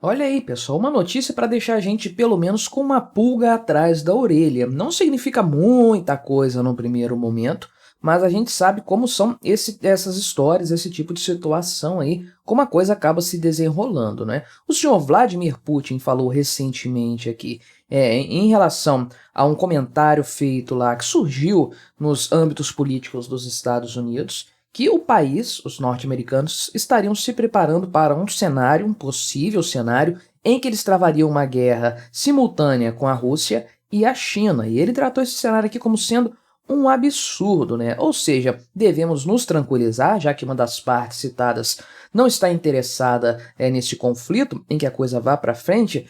Olha aí, pessoal, uma notícia para deixar a gente pelo menos com uma pulga atrás da orelha. Não significa muita coisa no primeiro momento, mas a gente sabe como são essas histórias, esse tipo de situação aí, como a coisa acaba se desenrolando, né? O senhor Vladimir Putin falou recentemente aqui, em relação a um comentário feito lá que surgiu nos âmbitos políticos dos Estados Unidos, que o país, os norte-americanos, estariam se preparando para um cenário, um possível cenário, em que eles travariam uma guerra simultânea com a Rússia e a China. E ele tratou esse cenário aqui como sendo um absurdo, né? Ou seja, devemos nos tranquilizar, já que uma das partes citadas não está interessada nesse conflito, em que a coisa vá para frente.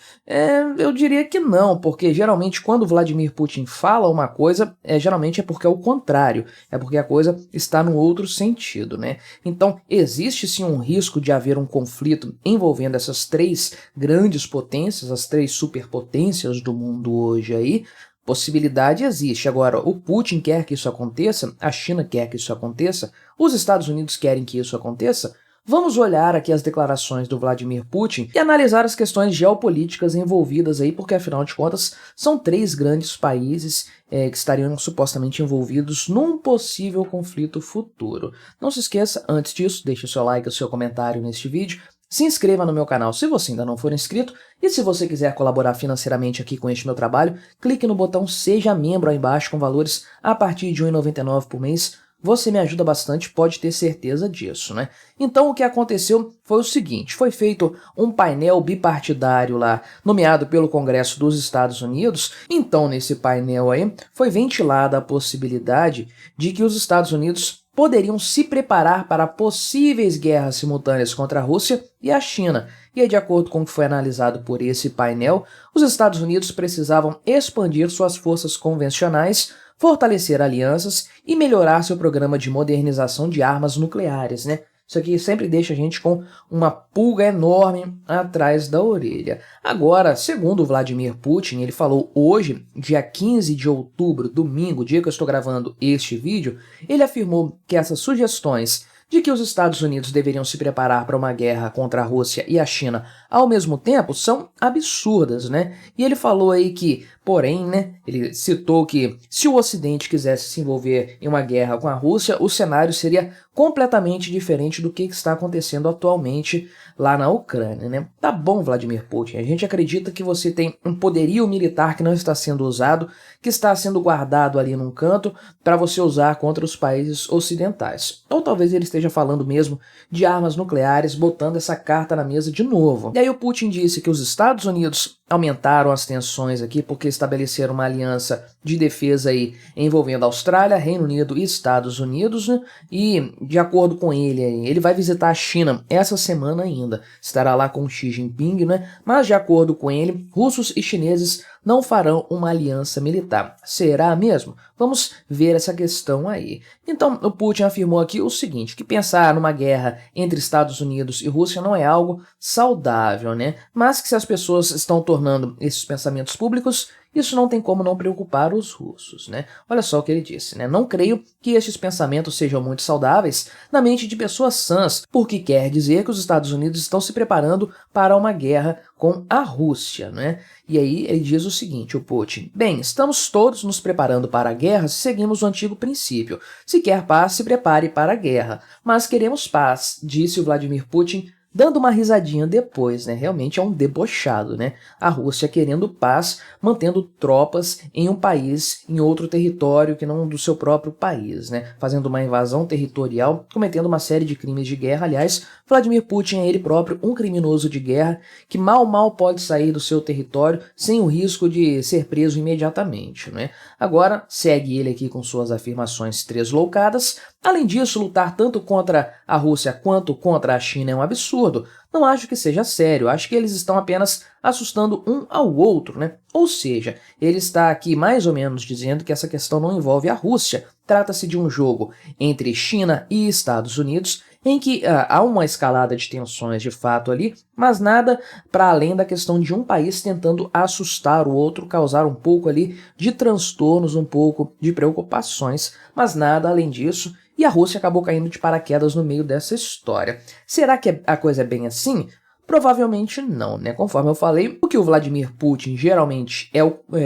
Eu diria que não, porque geralmente quando Vladimir Putin fala uma coisa, geralmente é porque é o contrário, é porque a coisa está no outro sentido, né? Então, existe sim um risco de haver um conflito envolvendo essas três grandes potências, as três superpotências do mundo hoje aí. Possibilidade existe. Agora, o Putin quer que isso aconteça, a China quer que isso aconteça, os Estados Unidos querem que isso aconteça. Vamos olhar aqui as declarações do Vladimir Putin e analisar as questões geopolíticas envolvidas aí, porque afinal de contas são três grandes países que estariam supostamente envolvidos num possível conflito futuro. Não se esqueça, antes disso, deixe o seu like e o seu comentário neste vídeo. Se inscreva no meu canal se você ainda não for inscrito, e se você quiser colaborar financeiramente aqui com este meu trabalho, clique no botão Seja Membro aí embaixo com valores a partir de R$ 1,99 por mês. Você me ajuda bastante, pode ter certeza disso, né? Então o que aconteceu foi o seguinte, foi feito um painel bipartidário lá, nomeado pelo Congresso dos Estados Unidos. Então nesse painel aí, foi ventilada a possibilidade de que os Estados Unidos poderiam se preparar para possíveis guerras simultâneas contra a Rússia e a China. E aí, de acordo com o que foi analisado por esse painel, os Estados Unidos precisavam expandir suas forças convencionais, fortalecer alianças e melhorar seu programa de modernização de armas nucleares, né? Isso aqui sempre deixa a gente com uma pulga enorme atrás da orelha. Agora, segundo o Vladimir Putin, ele falou hoje, dia 15 de outubro, domingo, dia que eu estou gravando este vídeo, ele afirmou que essas sugestões de que os Estados Unidos deveriam se preparar para uma guerra contra a Rússia e a China ao mesmo tempo são absurdas, né? E ele falou aí que, porém, né, ele citou que se o Ocidente quisesse se envolver em uma guerra com a Rússia, o cenário seria completamente diferente do que está acontecendo atualmente lá na Ucrânia, né? Tá bom, Vladimir Putin, a gente acredita que você tem um poderio militar que não está sendo usado, que está sendo guardado ali num canto para você usar contra os países ocidentais. Ou talvez ele esteja falando mesmo de armas nucleares, botando essa carta na mesa de novo. E aí o Putin disse que os Estados Unidos aumentaram as tensões aqui porque estabeleceram uma aliança de defesa aí envolvendo Austrália, Reino Unido e Estados Unidos, né? E de acordo com ele, ele vai visitar a China essa semana ainda, estará lá com Xi Jinping, né? Mas de acordo com ele, russos e chineses não farão uma aliança militar. Será mesmo? Vamos ver essa questão aí. Então, o Putin afirmou aqui o seguinte, que pensar numa guerra entre Estados Unidos e Rússia não é algo saudável, né? Mas que se as pessoas estão tornando esses pensamentos públicos, isso não tem como não preocupar os russos, né? Olha só o que ele disse, né? Não creio que estes pensamentos sejam muito saudáveis na mente de pessoas sãs, porque quer dizer que os Estados Unidos estão se preparando para uma guerra com a Rússia, né? E aí ele diz o seguinte, o Putin, bem, estamos todos nos preparando para a guerra se seguimos o antigo princípio. Se quer paz, se prepare para a guerra. Mas queremos paz, disse o Vladimir Putin, dando uma risadinha depois, né? Realmente é um debochado, né? A Rússia querendo paz, mantendo tropas em um país, em outro território que não do seu próprio país, né? Fazendo uma invasão territorial, cometendo uma série de crimes de guerra. Aliás, Vladimir Putin é ele próprio um criminoso de guerra que mal pode sair do seu território sem o risco de ser preso imediatamente, né? Agora, segue ele aqui com suas afirmações tresloucadas. Além disso, lutar tanto contra a Rússia quanto contra a China é um absurdo. Não acho que seja sério, acho que eles estão apenas assustando um ao outro, né? Ou seja, ele está aqui mais ou menos dizendo que essa questão não envolve a Rússia. Trata-se de um jogo entre China e Estados Unidos, em que há uma escalada de tensões de fato ali, mas nada para além da questão de um país tentando assustar o outro, causar um pouco ali de transtornos, um pouco de preocupações, mas nada além disso. E a Rússia acabou caindo de paraquedas no meio dessa história. Será que a coisa é bem assim? Provavelmente não, né? Conforme eu falei, o que o Vladimir Putin geralmente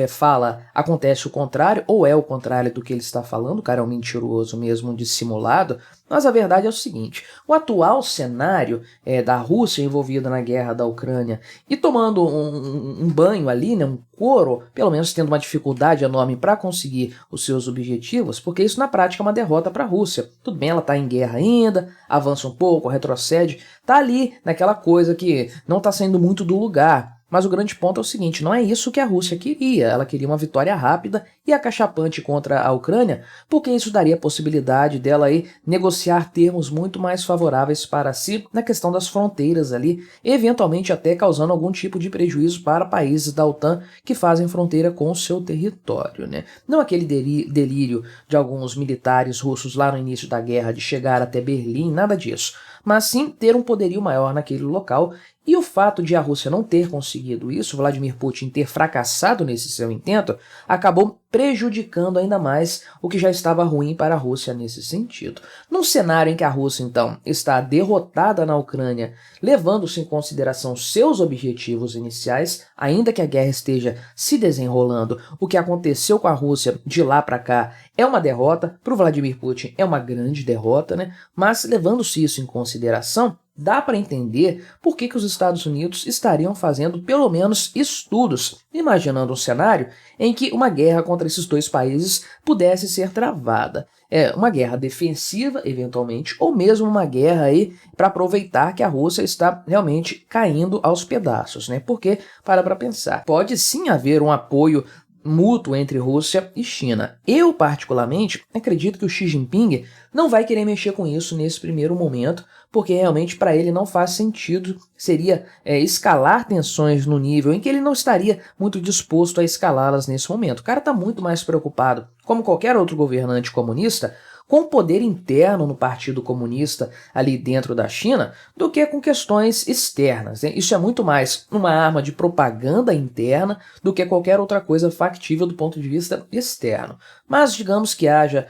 fala acontece o contrário, ou é o contrário do que ele está falando, o cara é um mentiroso mesmo, um dissimulado, mas a verdade é o seguinte, o atual cenário da Rússia envolvida na guerra da Ucrânia e tomando um banho ali, né, um couro, pelo menos tendo uma dificuldade enorme para conseguir os seus objetivos, porque isso na prática é uma derrota para a Rússia. Tudo bem, ela está em guerra ainda, avança um pouco, retrocede, tá ali naquela coisa que não está saindo muito do lugar. Mas o grande ponto é o seguinte, não é isso que a Rússia queria, ela queria uma vitória rápida e acachapante contra a Ucrânia, porque isso daria a possibilidade dela aí negociar termos muito mais favoráveis para si na questão das fronteiras ali, eventualmente até causando algum tipo de prejuízo para países da OTAN que fazem fronteira com o seu território, né? Não aquele delírio de alguns militares russos lá no início da guerra de chegar até Berlim, nada disso, mas sim ter um poderio maior naquele local. E o fato de a Rússia não ter conseguido isso, Vladimir Putin ter fracassado nesse seu intento, acabou prejudicando ainda mais o que já estava ruim para a Rússia nesse sentido. Num cenário em que a Rússia, então, está derrotada na Ucrânia, levando-se em consideração seus objetivos iniciais, ainda que a guerra esteja se desenrolando, o que aconteceu com a Rússia de lá para cá é uma derrota, para o Vladimir Putin é uma grande derrota, né? Mas levando-se isso em consideração, dá para entender por que os Estados Unidos estariam fazendo pelo menos estudos, imaginando um cenário em que uma guerra contra esses dois países pudesse ser travada. Uma guerra defensiva, eventualmente, ou mesmo uma guerra aí para aproveitar que a Rússia está realmente caindo aos pedaços, né? Porque, para pensar, pode sim haver um apoio mútuo entre Rússia e China. Eu, particularmente, acredito que o Xi Jinping não vai querer mexer com isso nesse primeiro momento, porque realmente para ele não faz sentido, seria escalar tensões no nível em que ele não estaria muito disposto a escalá-las nesse momento. O cara está muito mais preocupado, como qualquer outro governante comunista, com o poder interno no Partido Comunista ali dentro da China do que com questões externas, né? Isso é muito mais uma arma de propaganda interna do que qualquer outra coisa factível do ponto de vista externo. Mas digamos que haja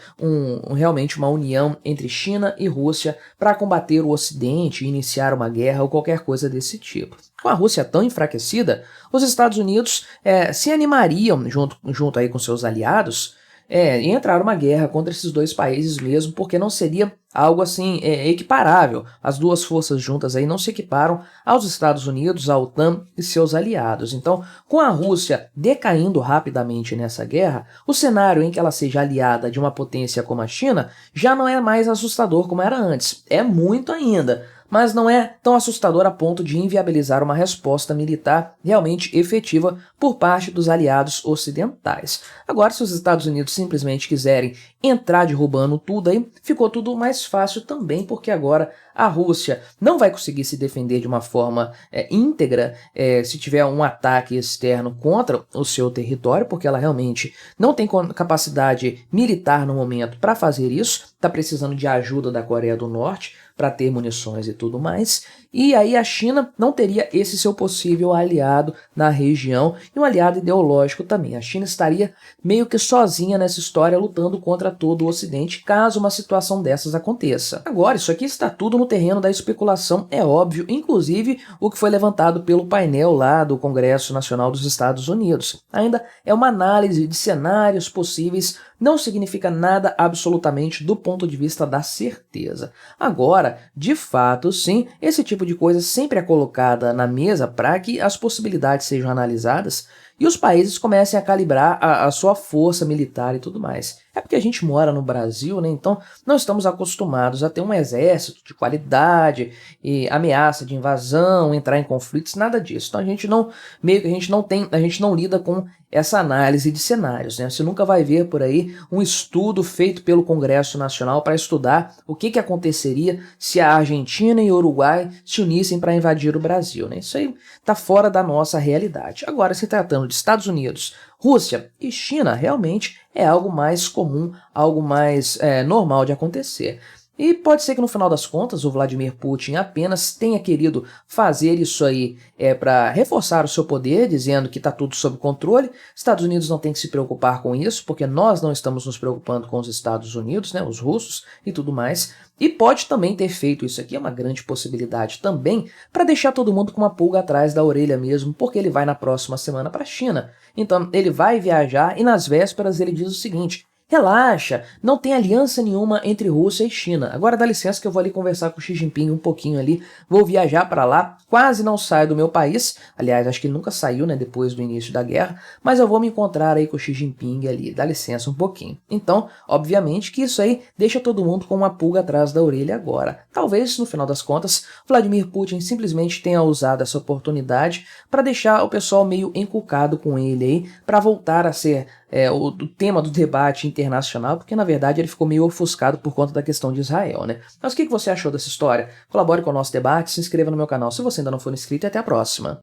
realmente uma união entre China e Rússia para combater o Ocidente e iniciar uma guerra ou qualquer coisa desse tipo. Com a Rússia tão enfraquecida, os Estados Unidos se animariam junto aí com seus aliados e entrar uma guerra contra esses dois países mesmo, porque não seria algo assim equiparável. As duas forças juntas aí não se equiparam aos Estados Unidos, à OTAN e seus aliados. Então, com a Rússia decaindo rapidamente nessa guerra, o cenário em que ela seja aliada de uma potência como a China já não é mais assustador como era antes. É muito ainda, mas não é tão assustador a ponto de inviabilizar uma resposta militar realmente efetiva por parte dos aliados ocidentais. Agora, se os Estados Unidos simplesmente quiserem entrar derrubando tudo aí, ficou tudo mais fácil também, porque agora a Rússia não vai conseguir se defender de uma forma íntegra se tiver um ataque externo contra o seu território, porque ela realmente não tem capacidade militar no momento para fazer isso, está precisando de ajuda da Coreia do Norte para ter munições e tudo mais, e aí a China não teria esse seu possível aliado na região e um aliado ideológico também. A China estaria meio que sozinha nessa história lutando contra todo o Ocidente caso uma situação dessas aconteça. Agora, isso aqui está tudo no terreno da especulação, é óbvio, inclusive o que foi levantado pelo painel lá do Congresso Nacional dos Estados Unidos. Ainda é uma análise de cenários possíveis, não significa nada absolutamente do ponto de vista da certeza. Agora, de fato, sim, esse tipo de coisa sempre é colocada na mesa para que as possibilidades sejam analisadas e os países comecem a calibrar a sua força militar e tudo mais. É porque a gente mora no Brasil, né? Então não estamos acostumados a ter um exército de qualidade e ameaça de invasão, entrar em conflitos, nada disso. Então a gente não lida com essa análise de cenários, né? Você nunca vai ver por aí um estudo feito pelo Congresso Nacional para estudar o que aconteceria se a Argentina e o Uruguai se unissem para invadir o Brasil, né? Isso aí está fora da nossa realidade. Agora, se tratando de Estados Unidos, Rússia e China, realmente é algo mais comum, algo mais normal de acontecer. E pode ser que no final das contas o Vladimir Putin apenas tenha querido fazer isso aí para reforçar o seu poder, dizendo que está tudo sob controle. Estados Unidos não tem que se preocupar com isso, porque nós não estamos nos preocupando com os Estados Unidos, né, os russos e tudo mais. E pode também ter feito isso aqui, é uma grande possibilidade também, para deixar todo mundo com uma pulga atrás da orelha mesmo, porque ele vai na próxima semana para a China. Então ele vai viajar e nas vésperas ele diz o seguinte: relaxa, não tem aliança nenhuma entre Rússia e China. Agora dá licença que eu vou ali conversar com o Xi Jinping um pouquinho ali, vou viajar para lá, quase não saio do meu país, aliás, acho que ele nunca saiu, né, depois do início da guerra, mas eu vou me encontrar aí com o Xi Jinping ali, dá licença um pouquinho. Então, obviamente que isso aí deixa todo mundo com uma pulga atrás da orelha agora. Talvez, no final das contas, Vladimir Putin simplesmente tenha usado essa oportunidade para deixar o pessoal meio encucado com ele aí, para voltar a ser o tema do debate internacional, porque na verdade ele ficou meio ofuscado por conta da questão de Israel, né? Mas o que você achou dessa história? Colabore com o nosso debate, se inscreva no meu canal se você ainda não for inscrito e até a próxima.